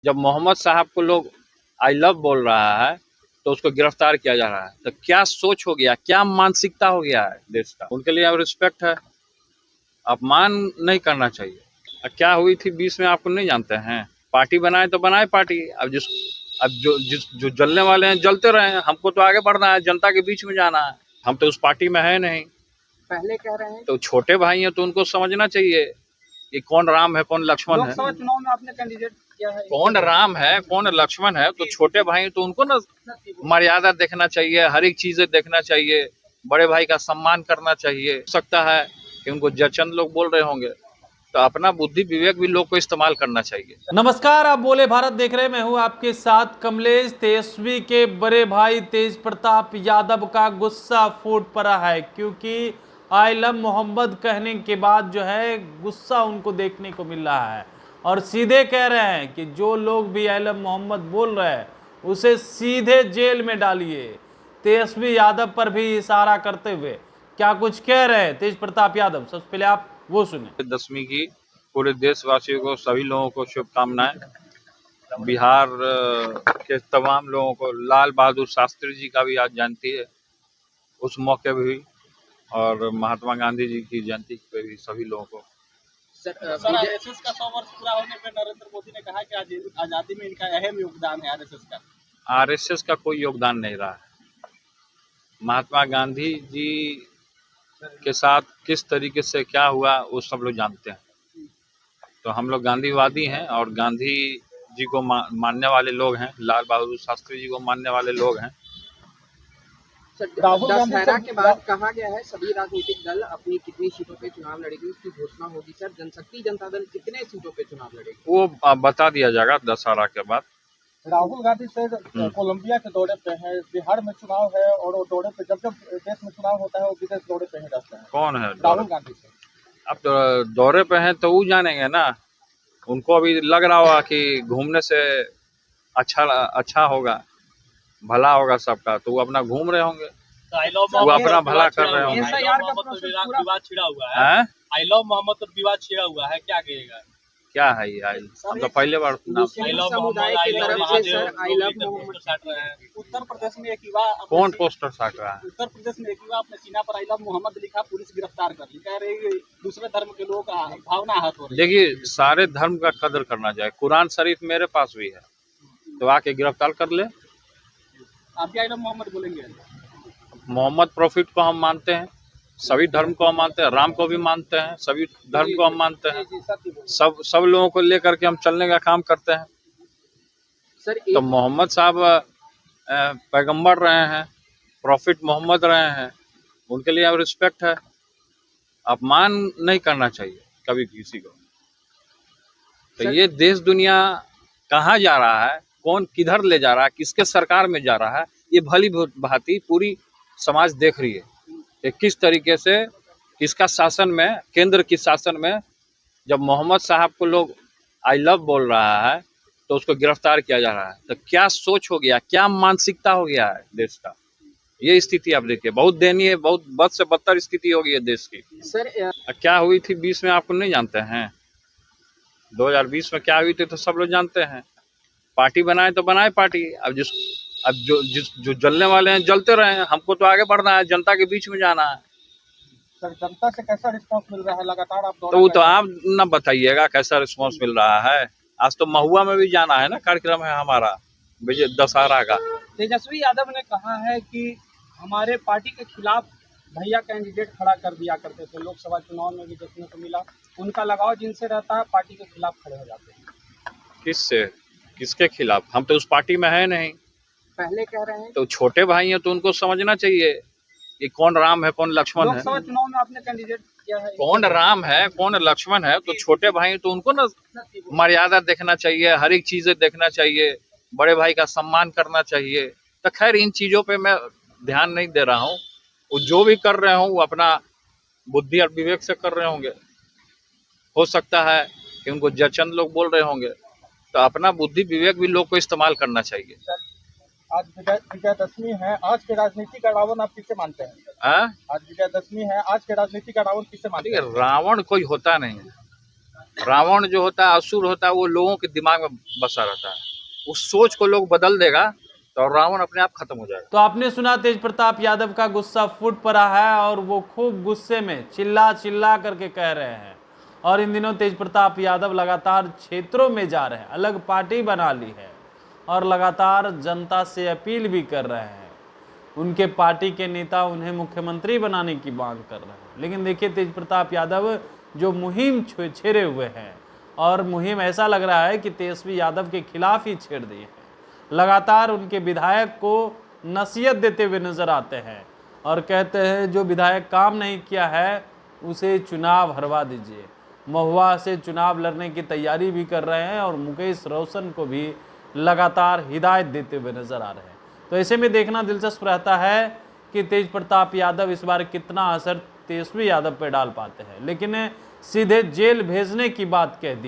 जब मोहम्मद साहब को लोग आई लव बोल रहा है तो उसको गिरफ्तार किया जा रहा है, तो क्या सोच हो गया, क्या मानसिकता हो गया है देश का। उनके लिए अब रिस्पेक्ट है, अपमान नहीं करना चाहिए। क्या हुई थी 20 में आपको नहीं जानते हैं? पार्टी बनाए तो बनाए पार्टी। अब जो जलने वाले हैं जलते रहे हैं, हमको तो आगे बढ़ना है, जनता के बीच में जाना है। हम तो उस पार्टी में है नहीं। पहले कह रहे हैं तो छोटे भाई हैं तो उनको समझना चाहिए कि कौन राम है कौन लक्ष्मण है। लोकसभा चुनाव में आपने कैंडिडेट किया है, कौन राम है कौन लक्ष्मण है, तो छोटे भाई तो उनको ना मर्यादा देखना चाहिए, हर एक चीजें देखना चाहिए, बड़े भाई का सम्मान करना चाहिए। हो सकता है कि उनको जचंद लोग बोल रहे होंगे, तो अपना बुद्धि विवेक भी लोग को इस्तेमाल करना चाहिए। नमस्कार, आप बोले भारत देख रहे हैं। मैं हूं आपके साथ कमलेश। तेजस्वी के बड़े भाई तेज प्रताप यादव का गुस्सा फूट पड़ा है, क्योंकि आई लव मोहम्मद कहने के बाद जो है गुस्सा उनको देखने को मिल रहा है और सीधे कह रहे हैं कि जो लोग भी आई लव मोहम्मद बोल रहे हैं उसे सीधे जेल में डालिए। तेजस्वी यादव पर भी इशारा करते हुए क्या कुछ कह रहे हैं तेज प्रताप यादव, सबसे पहले आप वो सुने। 10वीं की पूरे देशवासियों को, सभी लोगों को शुभकामनाएं। बिहार के तमाम लोगों को, लाल बहादुर शास्त्री जी का भी आज जयंती है, उस मौके पे भी, और महात्मा गांधी जी की जयंती पे भी सभी लोगों को। सर आरएसएस का 100 वर्ष पूरा होने पर नरेंद्र मोदी ने कहा कि आजादी में इनका अहम योगदान है आरएसएस का। आरएसएस का कोई योगदान नहीं रहा है। महात्मा गांधी जी के साथ किस तरीके से क्या हुआ वो सब लोग जानते हैं। तो हम लोग गांधीवादी हैं और गांधी जी को मानने वाले लोग हैं, लाल बहादुर शास्त्री जी को मानने वाले लोग हैं। दशहरा के बाद कहा गया है सभी राजनीतिक दल अपनी कितनी सीटों पे चुनाव लड़ेगी उसकी घोषणा होगी। सर, जनशक्ति जनता दल कितने सीटों पे चुनाव लड़ेगी वो बता दिया जाएगा दशहरा के बाद। राहुल गांधी सर कोलंबिया के दौरे पे है, बिहार में चुनाव है और वो दौरे पे जब देश में चुनाव होता है वो विदेश दौरे पे ही रहते हैं। कौन है राहुल गांधी सर? अब तो दौरे पे हैं तो वो जानेंगे ना। उनको अभी लग रहा होगा कि घूमने से अच्छा होगा, भला होगा सबका, तो वो अपना घूम रहे होंगे, वो अपना भला कर रहे होंगे। विवाद छिड़ा हुआ है, आई लव मोहम्मद पर विवाद छिड़ा हुआ है, क्या कहेगा? क्या है ये आई? हम तो पहले बार समुदाय की तरफ से sir I love Mohammad. Uttar Pradesh में एक युवा कौन पोस्टर साट रहा है? उत्तर प्रदेश में एक युवा अपने सीना पर आई लव मोहम्मद लिखा, पुलिस गिरफ्तार कर ली। कह रही दूसरे धर्म के लोग भावना आहत हो रही है। देखिए, सारे धर्म का कदर करना चाहिए। कुरान शरीफ मेरे पास भी है, तो आके गिरफ्तार कर ले। आप क्या आई लव मोहम्मद बोलेंगे? मोहम्मद प्रॉफिट को हम मानते हैं, सभी धर्म को हम मानते हैं, राम को भी मानते हैं, सभी धर्म को हम मानते हैं। सब लोगों को लेकर के हम चलने का काम करते हैं। सर तो मोहम्मद साहब पैगंबर रहे हैं, प्रॉफिट मोहम्मद रहे हैं, उनके लिए अब रिस्पेक्ट है, अपमान नहीं करना चाहिए कभी किसी को। तो ये देश दुनिया कहाँ जा रहा है, कौन किधर ले जा रहा है, किसके सरकार में जा रहा है, ये भली भांति पूरी समाज देख रही है कि किस तरीके से किसका शासन में, केंद्र की शासन में जब मोहम्मद साहब को लोग आई लव बोल रहा है तो उसको गिरफ्तार किया जा रहा है। तो क्या सोच हो गया, क्या मानसिकता हो गया है देश का। ये स्थिति आप देखिए, बहुत दयनीय, बहुत बद से बदतर स्थिति हो गई है देश की। सर क्या हुई थी 20 में आपको नहीं जानते हैं? 2020 में क्या हुई थी तो सब लोग जानते हैं। पार्टी बनाए तो बनाए पार्टी। अब जो जलने वाले हैं जलते रहे हैं, हमको तो आगे बढ़ना है, जनता के बीच में जाना है। सर, जनता से कैसा रिस्पांस मिल रहा है लगातार आप तो वो तो आप न बताइएगा कैसा रिस्पांस मिल रहा है। आज तो महुआ में भी जाना है ना, कार्यक्रम है हमारा विजय दशहरा का। तेजस्वी यादव ने कहा है कि हमारे पार्टी के खिलाफ भैया कैंडिडेट खड़ा कर दिया करते थे, लोकसभा चुनाव में भी देखने को मिला। उनका लगाव जिनसे रहता है पार्टी के खिलाफ खड़े हो जाते हैं। किससे, किसके खिलाफ? हम तो उस पार्टी में है नहीं। पहले कह रहे हैं तो छोटे भाई हैं तो उनको समझना चाहिए कि कौन राम है कौन लक्ष्मण है। लोकसभा चुनाव में आपने कैंडिडेट किया है, कौन राम है कौन लक्ष्मण है, तो छोटे भाई तो उनको ना मर्यादा देखना चाहिए, हर एक चीजें देखना चाहिए, बड़े भाई का सम्मान करना चाहिए। तो खैर इन चीजों पे मैं ध्यान नहीं दे रहा हूँ। वो जो भी कर रहे हों वो अपना बुद्धि और विवेक से कर रहे होंगे। हो सकता है कि उनको जचंद लोग बोल रहे होंगे, तो अपना बुद्धि विवेक भी लोग को इस्तेमाल करना चाहिए। आज विजयदशमी है, आज के राजनीति का रावण आप किसे मानते हैं? आज विजयदशमी है, आज के राजनीति का रावण किसे मानते हैं? रावण कोई होता नहीं है। रावण जो होता है, असुर होता है, वो लोगों के दिमाग में बसा रहता है। उस सोच को लोग बदल देगा तो रावण अपने आप खत्म हो जाएगा। तो आपने सुना तेज प्रताप यादव का गुस्सा फूट पड़ा है और वो खूब गुस्से में चिल्ला चिल्ला करके कह रहे हैं। और इन दिनों तेज प्रताप यादव लगातार क्षेत्रों में जा रहे हैं, अलग पार्टी बना ली है और लगातार जनता से अपील भी कर रहे हैं। उनके पार्टी के नेता उन्हें मुख्यमंत्री बनाने की मांग कर रहे हैं। लेकिन देखिए तेज प्रताप यादव जो मुहिम छेड़े हुए हैं, और मुहिम ऐसा लग रहा है कि तेजस्वी यादव के खिलाफ ही छेड़ दी है। लगातार उनके विधायक को नसीहत देते हुए नजर आते हैं और कहते हैं जो विधायक काम नहीं किया है उसे चुनाव हरवा दीजिए। महुआ से चुनाव लड़ने की तैयारी भी कर रहे हैं और मुकेश रोशन को भी लगातार हिदायत देते हुए नजर आ रहे हैं। तो ऐसे में देखना दिलचस्प रहता है कि तेज प्रताप यादव इस बार कितना असर तेजस्वी यादव पर डाल पाते हैं। लेकिन सीधे जेल भेजने की बात कह दी।